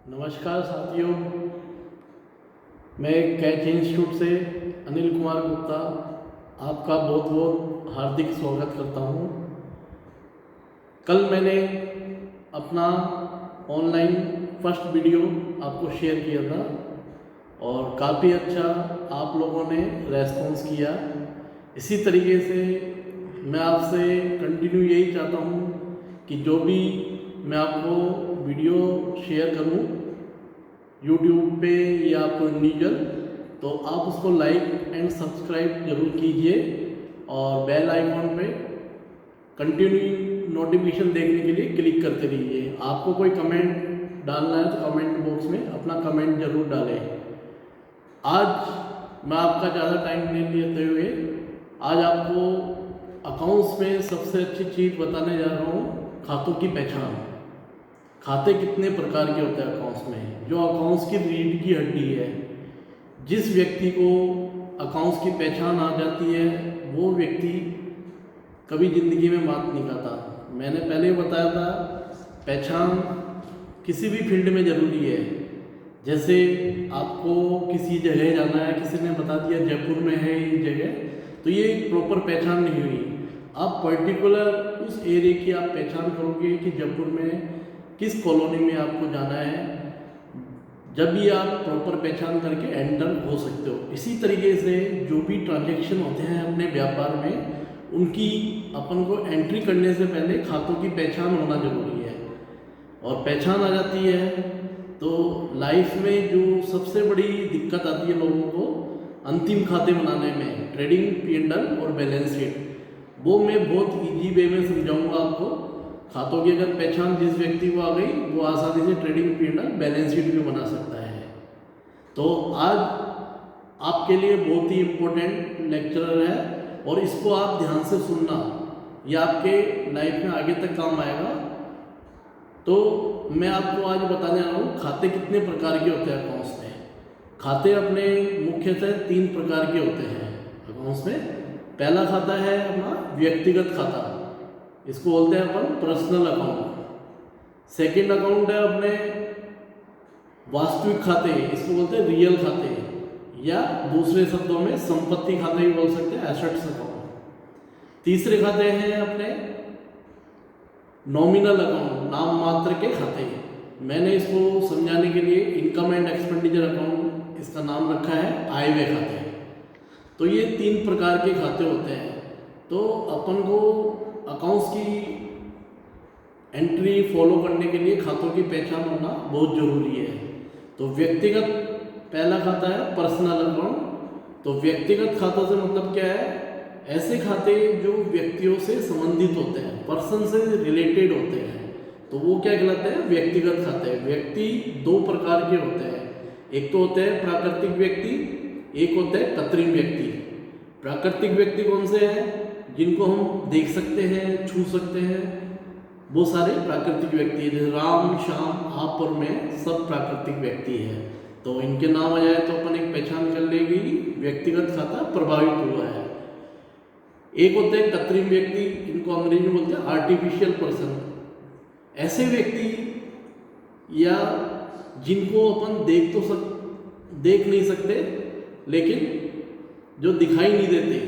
नमस्कार साथियों, मैं कैच इंस्टीट्यूट से अनिल कुमार गुप्ता आपका बहुत बहुत हार्दिक स्वागत करता हूं। कल मैंने अपना ऑनलाइन फर्स्ट वीडियो आपको शेयर किया था और काफ़ी अच्छा आप लोगों ने रेस्पॉन्स किया। इसी तरीके से मैं आपसे कंटिन्यू यही चाहता हूं कि जो भी मैं आपको वीडियो शेयर करूं यूट्यूब पे या आपको इंडिविजुअल, तो आप उसको लाइक एंड सब्सक्राइब जरूर कीजिए और बेल आइकॉन पे कंटिन्यू नोटिफिकेशन देखने के लिए क्लिक करते रहिए। आपको कोई कमेंट डालना है तो कमेंट बॉक्स में अपना कमेंट जरूर डालें। आज मैं आपका ज़्यादा टाइम नहीं लेते हुए आज आपको अकाउंट्स में सबसे अच्छी चीज़ बताने जा रहा हूँ, खातों की पहचान। खाते कितने प्रकार के होते हैं अकाउंट्स में, जो अकाउंट्स की रीढ़ की हड्डी है। जिस व्यक्ति को अकाउंट्स की पहचान आ जाती है वो व्यक्ति कभी ज़िंदगी में मात नहीं खाता। मैंने पहले बताया था, पहचान किसी भी फील्ड में ज़रूरी है। जैसे आपको किसी जगह जाना है, किसी ने बता दिया जयपुर में है ये जगह, तो ये एक प्रॉपर पहचान नहीं हुई। आप पर्टिकुलर उस एरिया की आप पहचान करोगे कि जयपुर में किस कॉलोनी में आपको जाना है, जब भी आप प्रॉपर पहचान करके एंटर हो सकते हो। इसी तरीके से जो भी ट्रांजैक्शन होते हैं अपने व्यापार में, उनकी अपन को एंट्री करने से पहले खातों की पहचान होना जरूरी है। और पहचान आ जाती है तो लाइफ में जो सबसे बड़ी दिक्कत आती है लोगों को अंतिम खाते बनाने में, ट्रेडिंग, P&L और बैलेंस शीट, वो मैं बहुत ईजी वे में समझाऊंगा आपको। खातों की अगर पहचान जिस व्यक्ति को आ गई वो आसानी से ट्रेडिंग, P&L, बैलेंस शीट भी बना सकता है। तो आज आपके लिए बहुत ही इम्पोर्टेंट लेक्चर है और इसको आप ध्यान से सुनना, ये आपके लाइफ में आगे तक काम आएगा। तो मैं आपको आज बताने आ रहा हूँ खाते कितने प्रकार के होते हैं अकाउंट्स में। खाते अपने मुख्यतः 3 प्रकार के होते हैं अकाउंट्स में। पहला खाता है अपना व्यक्तिगत खाता, इसको बोलते हैं अपन पर्सनल अकाउंट। सेकंड अकाउंट है अपने वास्तविक खाते, इसको बोलते हैं रियल खाते, या दूसरे शब्दों में संपत्ति खाते भी बोल सकते हैं, एसेट्स अकाउंट। तीसरे खाते हैं अपने नॉमिनल अकाउंट, नाम मात्र के खाते। मैंने इसको समझाने के लिए इनकम एंड एक्सपेंडिचर अकाउंट इसका नाम रखा है, आय व्यय खाते। तो ये 3 प्रकार के खाते होते हैं। तो अपन को अकाउंट्स की एंट्री फॉलो करने के लिए खातों की पहचान होना बहुत ज़रूरी है। तो व्यक्तिगत पहला खाता है पर्सनल अकाउंट। तो व्यक्तिगत खातों से मतलब क्या है, ऐसे खाते जो व्यक्तियों से संबंधित होते हैं, पर्सन से रिलेटेड होते हैं, तो वो क्या कहलाते हैं, व्यक्तिगत खाते। व्यक्ति 2 प्रकार के होते हैं, एक तो होते हैं प्राकृतिक व्यक्ति, एक होते हैं कृत्रिम व्यक्ति। प्राकृतिक व्यक्ति कौन से हैं, जिनको हम देख सकते हैं, छू सकते हैं, वो सारे प्राकृतिक व्यक्ति, जैसे राम, श्याम, आप और मैं, सब प्राकृतिक व्यक्ति हैं। तो इनके नाम आ जाए तो अपन एक पहचान कर लेंगे कि व्यक्तिगत खाता प्रभावित हुआ है। एक होते हैं कृत्रिम व्यक्ति, इनको अंग्रेजी में बोलते हैं आर्टिफिशियल पर्सन। ऐसे व्यक्ति या जिनको अपन देख नहीं सकते, लेकिन जो दिखाई नहीं देते,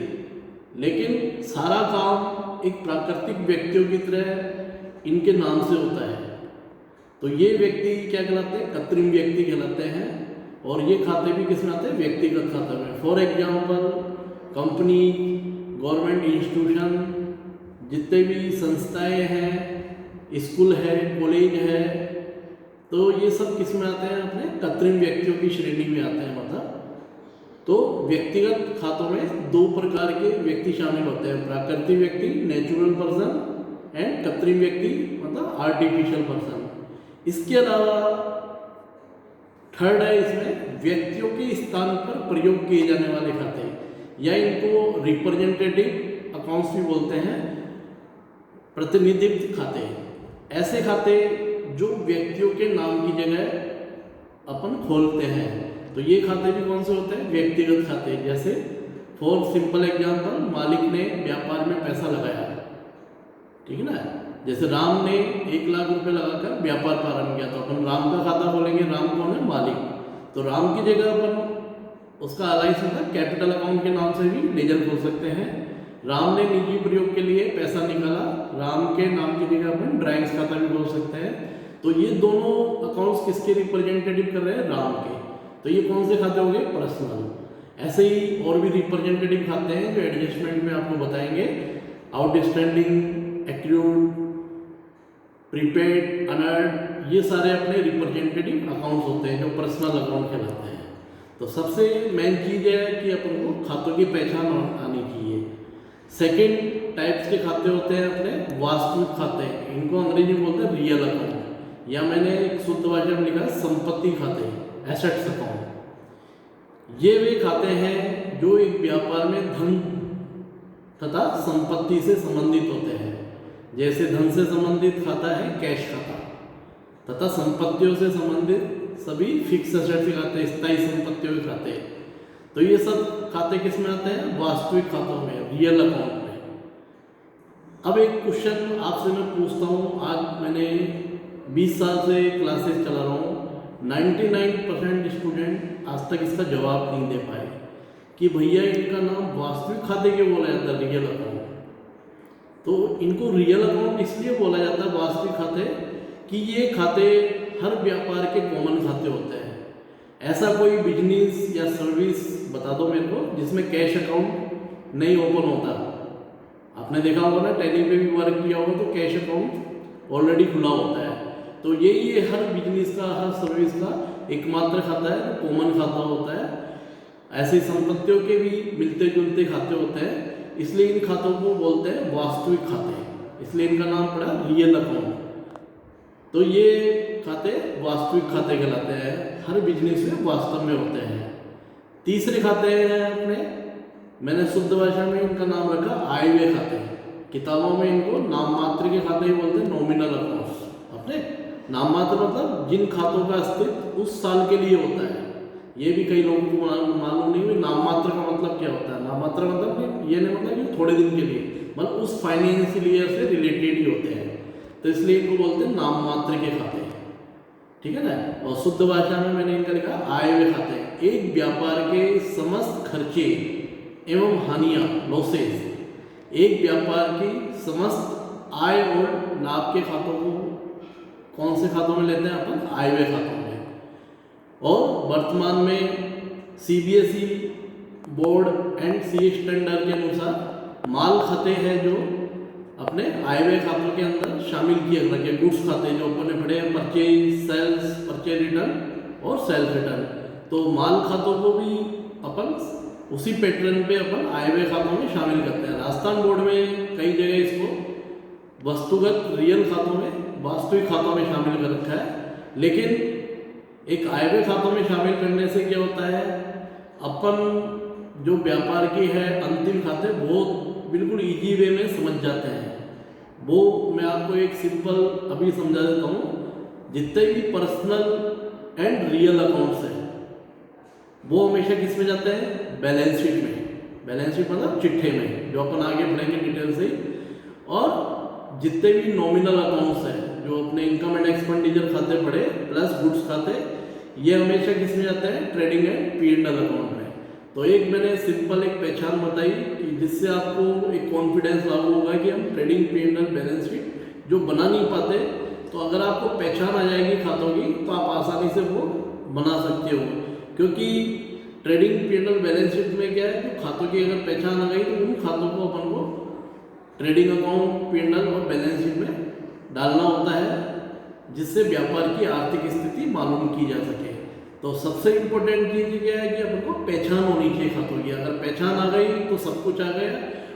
लेकिन सारा काम एक प्राकृतिक व्यक्तियों की तरह इनके नाम से होता है। तो ये व्यक्ति क्या कहलाते हैं, कृत्रिम व्यक्ति कहलाते हैं। और ये खाते भी किस में आते हैं, व्यक्तिगत खाते में। For example company, government institution, जितने भी संस्थाएं हैं, स्कूल है, कॉलेज है, तो ये सब किस में आते हैं, अपने कृत्रिम व्यक्तियों की श्रेणी में आते हैं। मतलब तो व्यक्तिगत खातों में 2 प्रकार के व्यक्ति शामिल होते हैं, प्राकृतिक व्यक्ति, नेचुरल पर्सन, एंड कृत्रिम व्यक्ति मतलब आर्टिफिशियल पर्सन। इसके अलावा थर्ड है इसमें व्यक्तियों के स्थान पर प्रयोग किए जाने वाले खाते, या इनको रिप्रेजेंटेटिव अकाउंट्स भी बोलते हैं, प्रतिनिधित्व खाते। ऐसे खाते जो व्यक्तियों के नाम की जगह अपन खोलते हैं, तो ये खाते भी कौन से होते हैं, व्यक्तिगत खाते। जैसे फॉर सिंपल एग्जांपल, मालिक ने व्यापार में पैसा लगाया, ठीक है ना, जैसे राम ने 1 लाख रुपए लगाकर व्यापार प्रारंभ किया, तो अपन राम का खाता खोलेंगे। राम कौन है? मालिक। तो राम की जगह अपन उसका अलाइंस होता है कैपिटल अकाउंट के नाम से भी लेजर खोल सकते हैं। राम ने निजी प्रयोग के लिए पैसा निकाला, राम के नाम की जगह अपन ड्राइंग्स खाता भी खोल सकते हैं। तो ये दोनों अकाउंट्स किसके रिप्रेजेंटेटिव कर रहे हैं? राम के। तो ये कौन से खाते हो गए? पर्सनल। ऐसे ही और भी रिप्रेजेंटेटिव खाते हैं जो एडजस्टमेंट में आपको बताएंगे। आउटस्टैंडिंग, एक्रूड, प्रीपेड, अनर्ड, ये सारे अपने रिप्रेजेंटेटिव अकाउंट्स होते हैं जो पर्सनल अकाउंट कहलाते हैं। तो सबसे मेन चीज़ है कि अपन को खातों की पहचान आनी चाहिए। सेकंड टाइप्स के खाते होते हैं अपने वास्तविक खाते, इनको अंग्रेजी में बोलते हैं रियल अकाउंट, या मैंने एक शुद्ध भाषा में लिखा है संपत्ति खाते, एसेट्स अकाउंट। ये वे खाते हैं जो एक व्यापार में धन तथा संपत्ति से संबंधित होते हैं। जैसे धन से संबंधित खाता है कैश खाता, तथा संपत्तियों से संबंधित सभी फिक्स एसेट के खाते, स्थायी संपत्तियों के खाते। तो ये सब खाते किस में आते हैं? वास्तविक खातों में, रियल अकाउंट में। अब एक क्वेश्चन आपसे मैं पूछता हूँ। आज मैंने 20 साल से क्लासेस चला रहा हूँ, 99% स्टूडेंट आज तक इसका जवाब नहीं दे पाए कि भैया इनका नाम वास्तविक खाते क्यों बोला जाता है? Real account. तो इनको रियल अकाउंट इसलिए बोला जाता है वास्तविक खाते कि ये खाते हर व्यापार के कॉमन खाते होते हैं। ऐसा कोई बिजनेस या सर्विस बता दो मेरे को जिसमें कैश अकाउंट नहीं ओपन होता। आपने देखा होगा ना, टैली पे भी वर्क किया होगा तो कैश अकाउंट ऑलरेडी खुला होता है। तो ये हर बिजनेस का, हर सर्विस का एकमात्र खाता है, कॉमन खाता होता है। ऐसी संपत्तियों के भी मिलते जुलते खाते होते हैं, इसलिए इन खातों को बोलते हैं वास्तविक खाते, इसलिए इनका नाम पड़ा रियल अकाउंट। तो ये खाते वास्तविक खाते कहलाते हैं, हर बिजनेस में वास्तव में होते हैं। तीसरे खाते हैं अपने, मैंने शुद्ध भाषा में इनका नाम रखा आय व्यय खाते। किताबों में इनको नाम मात्र के खाते ही बोलते हैं, नॉमिनल अकाउंट्स। अपने नाम मात्र मतलब जिन खातों का अस्तित्व उस साल के लिए होता है। ये भी कई लोगों को मालूम नहीं हुई नाम मात्र का मतलब क्या होता है। नाम मात्र मतलब ये नहीं मतलब कि थोड़े दिन के लिए, मतलब उस फाइनेंशियल ईयर से रिलेटेड ही होते हैं। तो इसलिए इनको बोलते हैं नाम मात्र के खाते, ठीक है ना। और शुद्ध भाषा में मैंने इनका लिखा आय व्यय खाते। एक व्यापार के समस्त खर्चे एवं हानियां, लॉसेस, एक व्यापार की समस्त आय और लाभ के खातों को कौन से खातों में लेते हैं अपन? आय व्यय खातों में। और वर्तमान में CBSE board and C standard के अनुसार माल खाते हैं जो अपने आय व्यय खातों के अंदर शामिल किए गए। गुड्स खाते जो अपने पढ़े हैं, परचेज, सेल्स, परचेज रिटर्न और सेल्स रिटर्न। तो माल खातों को भी अपन उसी पैटर्न पे अपन आय व्यय खातों में शामिल करते हैं। राजस्थान बोर्ड में कई जगह इसको वस्तुगत रियल खातों में, वास्तविक खातों में शामिल कर रखा है। लेकिन एक आय व्यय खातों में शामिल करने से क्या होता है, अपन जो व्यापार की है अंतिम खाते वो बिल्कुल इजी वे में समझ जाते हैं। वो मैं आपको एक सिंपल अभी समझा देता हूँ। जितने भी पर्सनल एंड रियल अकाउंट्स हैं वो हमेशा किस में जाते हैं? बैलेंस शीट में। बैलेंस शीट मतलब चिट्ठे में, जो अपन आगे पढ़ेंगे डिटेल से। और जितने भी नॉमिनल अकाउंट्स हैं जो अपने इनकम एंड एक्सपेंडिचर खाते पढ़े प्लस गुड्स खाते, ये हमेशा किस में जाते हैं? ट्रेडिंग एंड P&L अकाउंट में। तो एक मैंने सिंपल एक पहचान बताई कि जिससे आपको एक कॉन्फिडेंस लागू होगा कि हम ट्रेडिंग P&L बैलेंस शीट जो बना नहीं पाते, तो अगर आपको पहचान आ जाएगी खातों की तो आप आसानी से वो बना सकते हो। क्योंकि ट्रेडिंग P&L बैलेंस शीट में क्या है, तो खातों की अगर पहचान आ गई तो उन खातों को अपन को ट्रेडिंग अकाउंट, P&L और बैलेंस शीट में डालना होता है, जिससे व्यापार की आर्थिक स्थिति मालूम की जा सके। तो सबसे इम्पोर्टेंट चीज़ क्या है कि अपन को पहचान होनी चाहिए खातों की। अगर पहचान आ गई तो सब कुछ आ गया।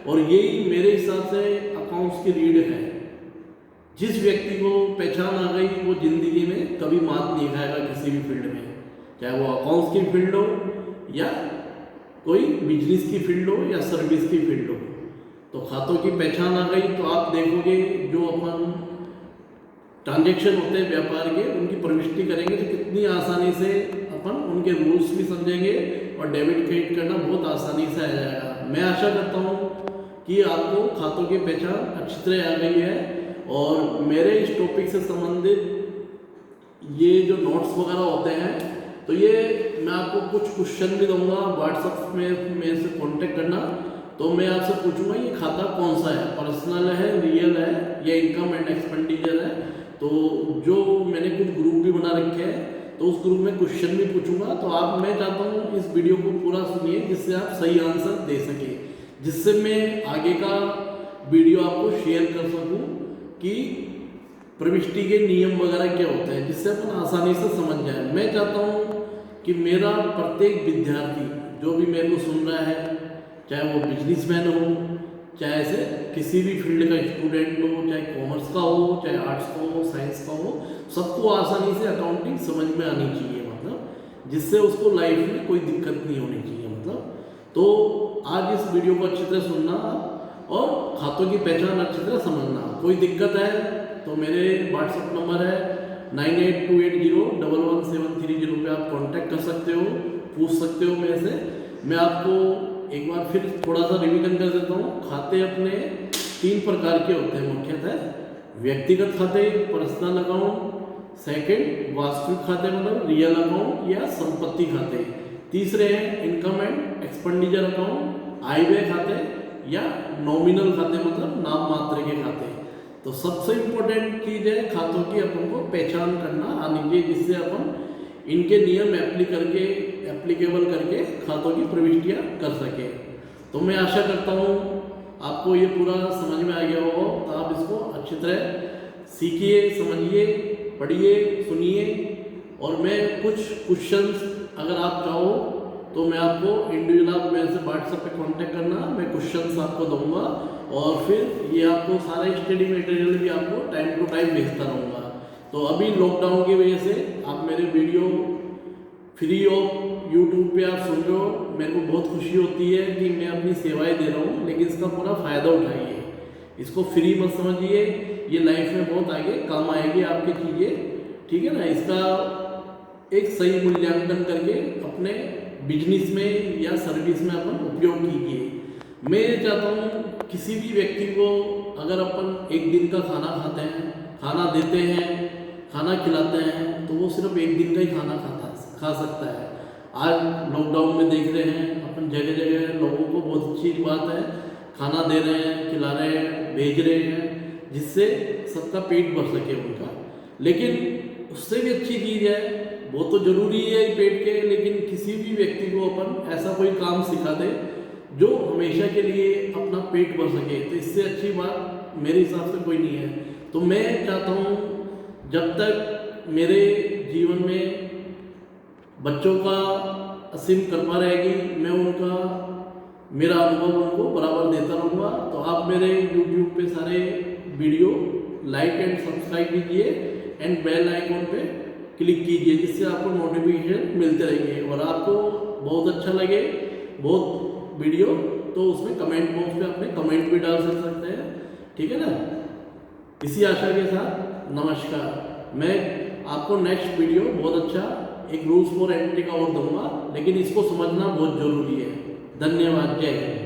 और यही मेरे हिसाब से अकाउंट्स की रीढ़ है। जिस व्यक्ति को पहचान आ गई वो जिंदगी में कभी मात नहीं खाएगा किसी भी फील्ड में, चाहे वो अकाउंट्स की फील्ड हो या कोई बिजनेस की फील्ड हो या सर्विस की फील्ड हो। तो खातों की पहचान आ गई तो आप देखोगे जो अपन ट्रांजैक्शन होते हैं व्यापार के, उनकी प्रविष्टि करेंगे तो कितनी आसानी से अपन उनके रूल्स भी समझेंगे और डेबिट क्रेडिट करना बहुत आसानी से आ जाएगा। मैं आशा करता हूँ कि आपको खातों की पहचान अच्छी तरह आ गई है और मेरे इस टॉपिक से संबंधित ये जो नोट्स वगैरह होते हैं, तो ये मैं आपको कुछ क्वेश्चन भी दूंगा, व्हाट्सएप में मेरे से कांटेक्ट करना। तो मैं आपसे पूछूंगा ये खाता कौन सा है, पर्सनल है, रियल है या इनकम एंड एक्सपेंडिचर है। तो जो मैंने कुछ ग्रुप भी बना रखे हैं, तो उस ग्रुप में क्वेश्चन भी पूछूंगा। तो मैं चाहता हूँ इस वीडियो को पूरा सुनिए, जिससे आप सही आंसर दे सके, जिससे मैं आगे का वीडियो आपको शेयर कर सकूँ कि प्रविष्टि के नियम वगैरह क्या होते हैं, जिससे अपन आसानी से समझ जाए। मैं चाहता हूँ कि मेरा प्रत्येक विद्यार्थी जो भी मेरे को सुन रहा है, चाहे वो बिजनेसमैन हो, चाहे से किसी भी फील्ड का स्टूडेंट हो, चाहे कॉमर्स का हो, चाहे आर्ट्स का हो, साइंस का हो, सबको आसानी से अकाउंटिंग समझ में आनी चाहिए, मतलब जिससे उसको लाइफ में कोई दिक्कत नहीं होनी चाहिए। मतलब तो आज इस वीडियो को अच्छी तरह सुनना और खातों की पहचान अच्छी तरह समझना। कोई दिक्कत है तो मेरे व्हाट्सएप नंबर है 9828011730 पे आप कांटेक्ट कर सकते हो, पूछ सकते हो मेरे से। मैं आपको एक बार फिर थोड़ा सा रिवीजन कर देता हूँ। खाते अपने 3 प्रकार के होते हैं मुख्यतः: व्यक्तिगत खाते, पर्सनल अकाउंट, सेकंड वास्तविक खाते मतलब रियल अकाउंट या संपत्ति खाते, तीसरे हैं इनकम एंड एक्सपेंडिचर अकाउंट, आय व्यय खाते या नॉमिनल खाते मतलब नाम मात्र के खाते। तो सबसे इम्पोर्टेंट चीज़ है खातों की अपन को पहचान करना आनी चाहिए, जिससे अपन इनके नियम एप्लीकेबल करके खातों की प्रविष्टियाँ कर सके। तो मैं आशा करता हूँ आपको ये पूरा समझ में आ गया होगा। तो आप इसको अच्छी तरह सीखिए, समझिए, पढ़िए, सुनिए। और मैं कुछ क्वेश्चंस अगर आप चाहो तो मैं आपको इंडिविजुअल आप मेरे से व्हाट्सएप पे कांटेक्ट करना, मैं क्वेश्चंस आपको दूंगा और फिर ये आपको सारा स्टडी मटेरियल भी आपको टाइम टू टाइम भेजता रहूँगा। तो अभी लॉकडाउन की वजह से आप मेरे वीडियो फ्री ऑफ यूट्यूब पे आप सुन रहे हो, मेरे को बहुत खुशी होती है कि मैं अपनी सेवाएं दे रहा हूँ, लेकिन इसका पूरा फ़ायदा उठाइए, इसको फ्री मत समझिए, ये लाइफ में बहुत आगे काम आएगी आपकी चीज़ें, ठीक है ना। इसका एक सही मूल्यांकन करके अपने बिजनेस में या सर्विस में अपन उपयोग कीजिए। मैं चाहता हूँ किसी भी व्यक्ति को अगर अपन एक दिन का खाना खाते हैं, खाना देते हैं, खाना खिलाते हैं, तो वो सिर्फ एक दिन का ही खाना खा सकता है। आज लॉकडाउन में देख रहे हैं अपन जगह जगह लोगों को बहुत अच्छी बात है, खाना दे रहे हैं, खिला रहे हैं, भेज रहे हैं, जिससे सबका पेट भर सके उनका। लेकिन उससे भी अच्छी चीज़ है, वो तो ज़रूरी है पेट के, लेकिन किसी भी व्यक्ति को अपन ऐसा कोई काम सिखा दे जो हमेशा के लिए अपना पेट भर सके, तो इससे अच्छी बात मेरे हिसाब से कोई नहीं है। तो मैं चाहता हूँ जब तक मेरे जीवन में बच्चों का असीम कृपा रहेगी, मैं मेरा अनुभव उनको बराबर देता रहूँगा। तो आप मेरे YouTube पे सारे वीडियो लाइक एंड सब्सक्राइब कीजिए एंड बेल आइकॉन पे क्लिक कीजिए, जिससे आपको नोटिफिकेशन मिलते रहेंगे। और आपको बहुत अच्छा लगे बहुत वीडियो, तो उसमें कमेंट बॉक्स में अपने कमेंट भी डाल सकते हैं, ठीक है ना। इसी आशा के साथ नमस्कार। मैं आपको नेक्स्ट वीडियो बहुत अच्छा एक रूल्स फॉर एंट्री का और दूंगा, लेकिन इसको समझना बहुत जरूरी है। धन्यवाद, जय हिंद।